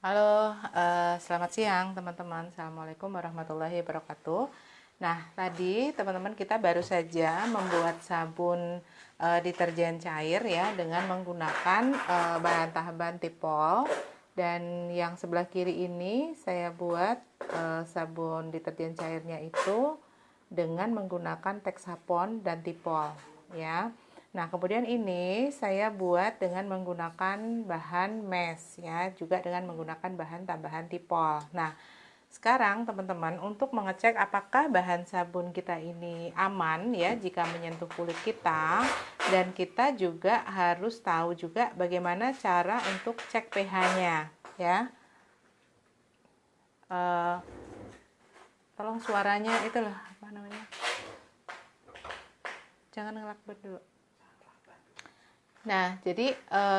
Halo, selamat siang teman-teman. Assalamualaikum warahmatullahi wabarakatuh. Nah, tadi teman-teman kita baru saja membuat sabun deterjen cair ya dengan menggunakan bahan tahan tipol. Dan yang sebelah kiri ini saya buat sabun deterjen cairnya itu dengan menggunakan Texapon dan tipol ya. Nah, kemudian ini saya buat dengan menggunakan bahan mesh ya, juga dengan menggunakan bahan tambahan tipol. Nah, sekarang teman-teman untuk mengecek apakah bahan sabun kita ini aman ya jika menyentuh kulit kita, dan kita juga harus tahu juga bagaimana cara untuk cek pH-nya ya. Tolong suaranya itulah apa namanya? Jangan ngelakbet dulu. Nah, jadi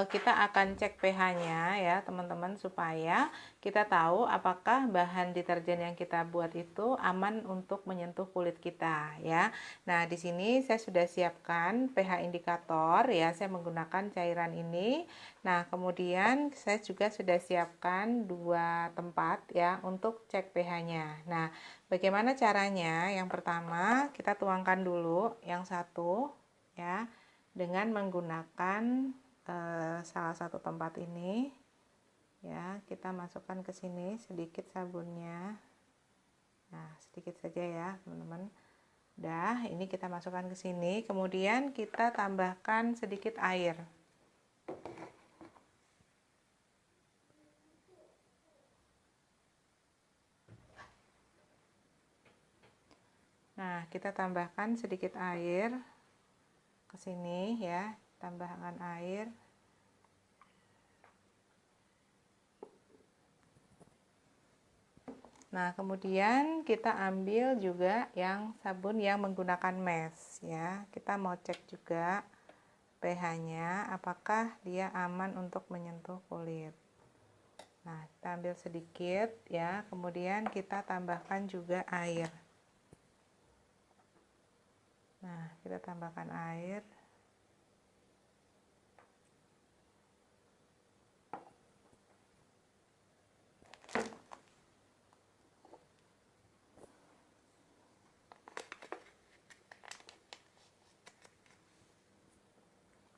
kita akan cek pH-nya ya, teman-teman, supaya kita tahu apakah bahan deterjen yang kita buat itu aman untuk menyentuh kulit kita ya. Nah, di sini saya sudah siapkan pH indikator ya, saya menggunakan cairan ini. Nah, kemudian saya juga sudah siapkan dua tempat ya untuk cek pH-nya. Nah, bagaimana caranya? Yang pertama, kita tuangkan dulu yang satu ya, dengan menggunakan salah satu tempat ini ya. Kita masukkan ke sini sedikit sabunnya, nah sedikit saja ya teman-teman. Dah, ini kita masukkan ke sini, kemudian kita tambahkan sedikit air. Nah, kita tambahkan sedikit air ke sini ya, tambahkan air. Nah, kemudian kita ambil juga yang sabun yang menggunakan mesh ya. Kita mau cek juga pH-nya apakah dia aman untuk menyentuh kulit. Nah, kita ambil sedikit ya, kemudian kita tambahkan juga air. Nah, kita tambahkan air.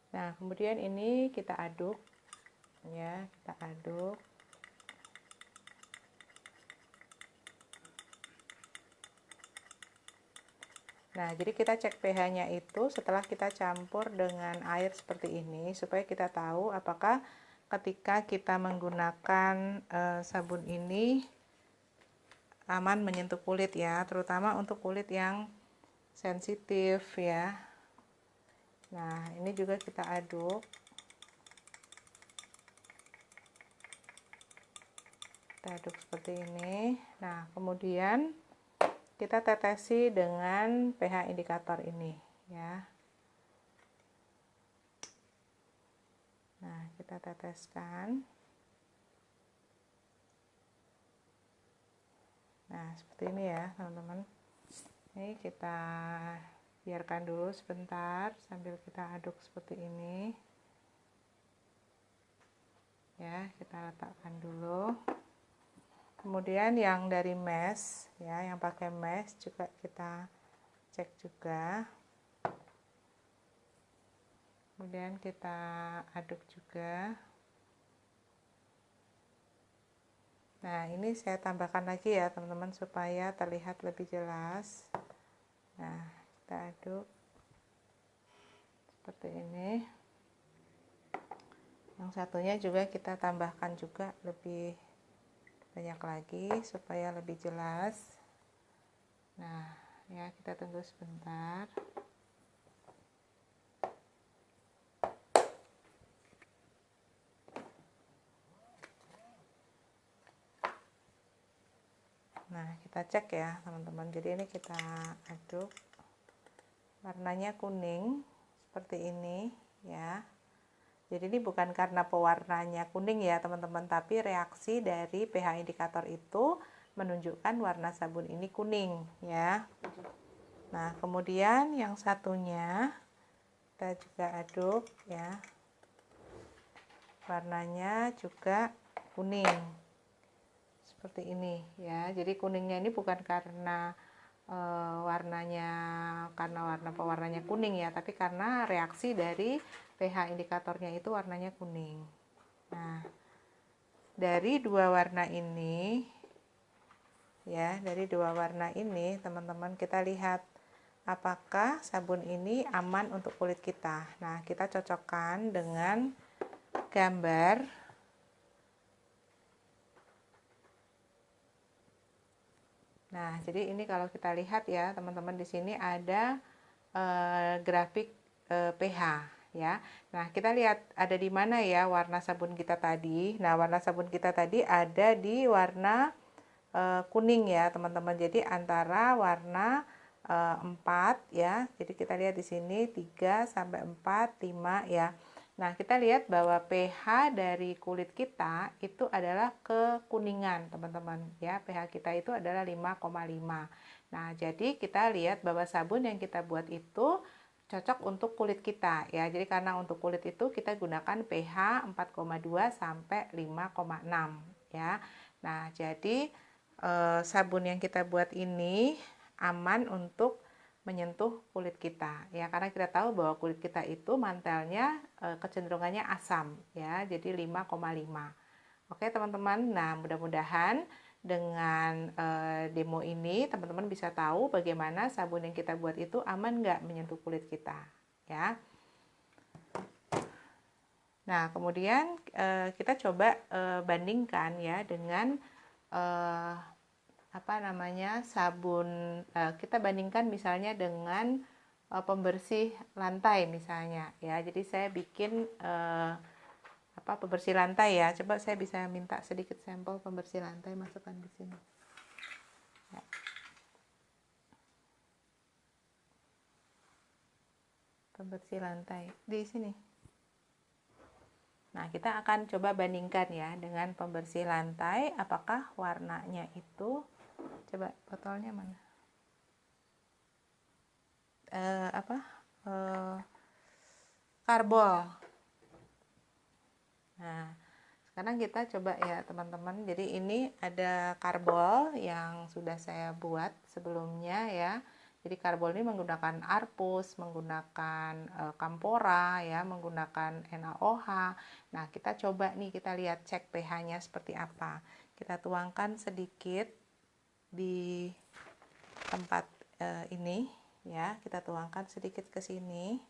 Nah, kemudian ini kita aduk ya, kita aduk. Nah, jadi kita cek pH-nya itu setelah kita campur dengan air seperti ini, supaya kita tahu apakah ketika kita menggunakan sabun ini aman menyentuh kulit ya, terutama untuk kulit yang sensitif ya. Nah, ini juga kita aduk. Kita aduk seperti ini. Nah, kemudian kita tetesi dengan pH indikator ini ya. Nah, kita teteskan. Nah, seperti ini ya teman-teman. Ini kita biarkan dulu sebentar sambil kita aduk seperti ini ya. Kita letakkan dulu. Kemudian yang dari mesh ya, yang pakai mesh juga kita cek juga. Kemudian kita aduk juga. Nah, ini saya tambahkan lagi ya teman-teman supaya terlihat lebih jelas. Nah, kita aduk seperti ini. Yang satunya juga kita tambahkan juga lebih banyak lagi supaya lebih jelas. Nah, ya kita tunggu sebentar. Nah, kita cek ya teman-teman. Jadi ini kita aduk. Warnanya kuning seperti ini ya. Jadi ini bukan karena pewarnanya kuning ya teman-teman, tapi reaksi dari pH indikator itu menunjukkan warna sabun ini kuning ya. Nah, kemudian yang satunya kita juga aduk ya. Warnanya juga kuning. seperti ini ya. Jadi kuningnya ini bukan karena warnanya, karena pewarnanya kuning ya, tapi karena reaksi dari pH indikatornya itu warnanya kuning. Nah, dari dua warna ini ya, dari dua warna ini teman-teman, kita lihat apakah sabun ini aman untuk kulit kita. Nah, kita cocokkan dengan gambar. Nah, jadi ini kalau kita lihat ya, teman-teman, di sini ada grafik pH ya. Nah, kita lihat ada di mana ya warna sabun kita tadi. Nah, warna sabun kita tadi ada di warna kuning ya, teman-teman. Jadi antara warna 4 ya. Jadi kita lihat di sini 3 sampai 4, 5 ya. Nah, kita lihat bahwa pH dari kulit kita itu adalah kekuningan, teman-teman. Ya, pH kita itu adalah 5,5. Nah, jadi kita lihat bahwa sabun yang kita buat itu cocok untuk kulit kita ya. Jadi karena untuk kulit itu kita gunakan pH 4,2 sampai 5,6 ya. Nah, jadi sabun yang kita buat ini aman untuk menyentuh kulit kita ya, karena kita tahu bahwa kulit kita itu mantelnya kecenderungannya asam ya, jadi 5,5. Oke teman-teman, nah mudah-mudahan dengan demo ini teman-teman bisa tahu bagaimana sabun yang kita buat itu aman nggak menyentuh kulit kita ya. Nah kemudian kita coba bandingkan ya dengan sabun, kita bandingkan misalnya dengan pembersih lantai misalnya ya. Jadi saya bikin pembersih lantai ya. Coba saya bisa minta sedikit sampel pembersih lantai, masukkan di sini ya. Pembersih lantai di sini. Nah, kita akan coba bandingkan ya dengan pembersih lantai, apakah warnanya itu, coba botolnya mana? Karbol. Nah, sekarang kita coba ya teman-teman. Jadi ini ada karbol yang sudah saya buat sebelumnya ya. Jadi karbol ini menggunakan arpus, menggunakan kampora ya, menggunakan NaOH. Nah, kita coba nih, kita lihat cek pH-nya seperti apa. Kita tuangkan sedikit di tempat ini ya, kita tuangkan sedikit ke sini.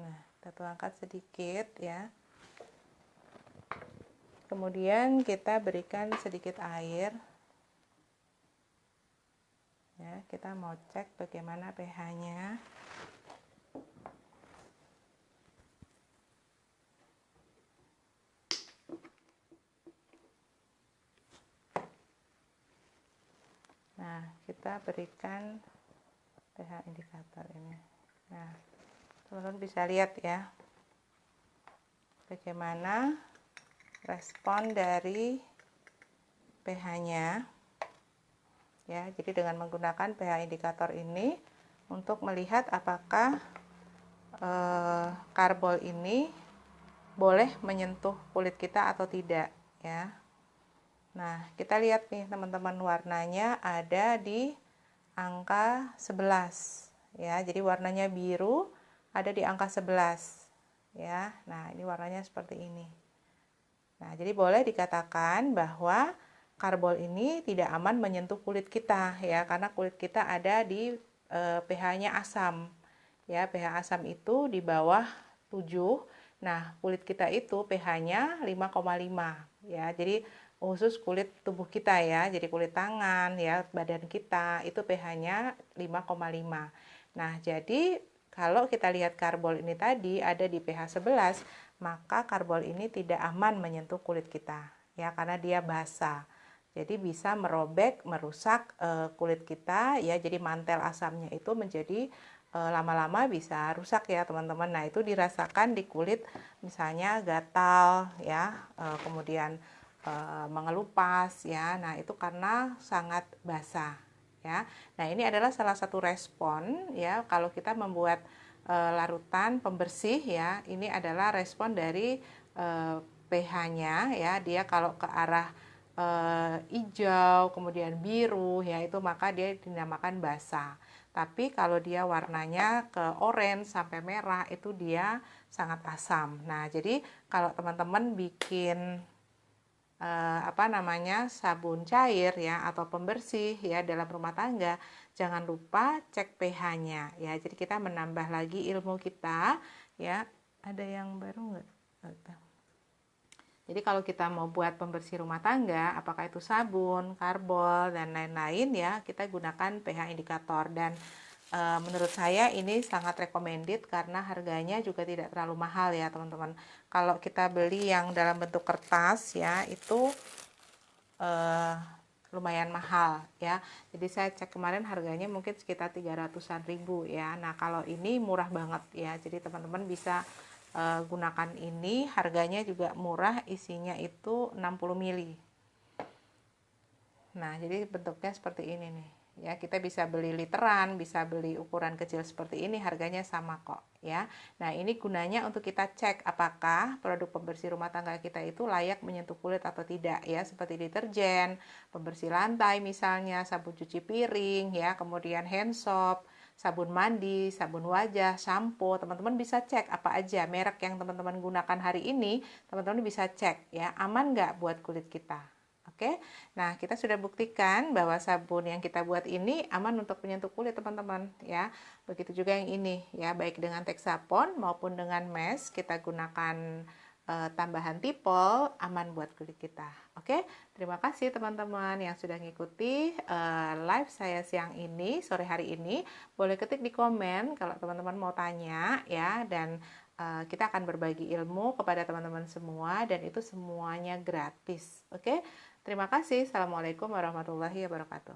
Nah, kita tuangkan sedikit ya. Kemudian kita berikan sedikit air. Ya, kita mau cek bagaimana pH-nya. Nah, kita berikan pH indikator ini. Nah, teman-teman bisa lihat ya bagaimana respon dari pH-nya ya. Jadi dengan menggunakan pH indikator ini untuk melihat apakah karbol ini boleh menyentuh kulit kita atau tidak ya. Nah, kita lihat nih teman-teman, warnanya ada di angka 11 ya. Jadi warnanya biru ada di angka 11 ya. Nah, ini warnanya seperti ini. Nah, jadi boleh dikatakan bahwa karbol ini tidak aman menyentuh kulit kita ya, karena kulit kita ada di pH-nya asam. Ya, pH asam itu di bawah 7. Nah, kulit kita itu pH-nya 5,5 ya. Jadi khusus kulit tubuh kita ya. Jadi kulit tangan ya, badan kita itu pH-nya 5,5. Nah, jadi kalau kita lihat karbol ini tadi ada di pH 11, maka karbol ini tidak aman menyentuh kulit kita ya, karena dia basah. Jadi bisa merobek, merusak kulit kita ya. Jadi mantel asamnya itu menjadi lama-lama bisa rusak ya teman-teman. Nah, itu dirasakan di kulit, misalnya gatal ya, kemudian mengelupas ya. Nah, itu karena sangat basah ya. Nah, ini adalah salah satu respon ya kalau kita membuat larutan pembersih ya. Ini adalah respon dari pH-nya ya, dia kalau ke arah hijau kemudian biru ya, itu maka dia dinamakan basah. Tapi kalau dia warnanya ke orange sampai merah, itu dia sangat asam. Nah, jadi kalau teman-teman bikin sabun cair ya atau pembersih ya dalam rumah tangga, jangan lupa cek pH-nya ya. Jadi kita menambah lagi ilmu kita ya. Ada yang baru nggak? Jadi kalau kita mau buat pembersih rumah tangga, apakah itu sabun, karbol, dan lain-lain ya, kita gunakan pH indikator. Dan menurut saya ini sangat recommended karena harganya juga tidak terlalu mahal ya teman-teman. Kalau kita beli yang dalam bentuk kertas ya, itu lumayan mahal ya. Jadi saya cek kemarin harganya mungkin sekitar 300-an ribu ya. Nah kalau ini murah banget ya, jadi teman-teman bisa gunakan ini. Harganya juga murah, isinya itu 60 ml. Nah jadi bentuknya seperti ini nih ya. Kita bisa beli literan, bisa beli ukuran kecil seperti ini, harganya sama kok ya. Nah ini gunanya untuk kita cek apakah produk pembersih rumah tangga kita itu layak menyentuh kulit atau tidak ya, seperti deterjen, pembersih lantai misalnya, sabun cuci piring ya, kemudian hand soap, sabun mandi, sabun wajah, sampo. Teman-teman bisa cek apa aja merek yang teman-teman gunakan hari ini, teman-teman bisa cek ya, aman nggak buat kulit kita. Oke, nah kita sudah buktikan bahwa sabun yang kita buat ini aman untuk menyentuh kulit teman-teman ya. Begitu juga yang ini ya, baik dengan Texapon maupun dengan mesh, kita gunakan tambahan tipol, aman buat kulit kita. Oke, terima kasih teman-teman yang sudah ngikuti live saya siang ini, sore hari ini. Boleh ketik di komen kalau teman-teman mau tanya ya, dan kita akan berbagi ilmu kepada teman-teman semua, dan itu semuanya gratis. Oke, terima kasih. Assalamualaikum warahmatullahi wabarakatuh.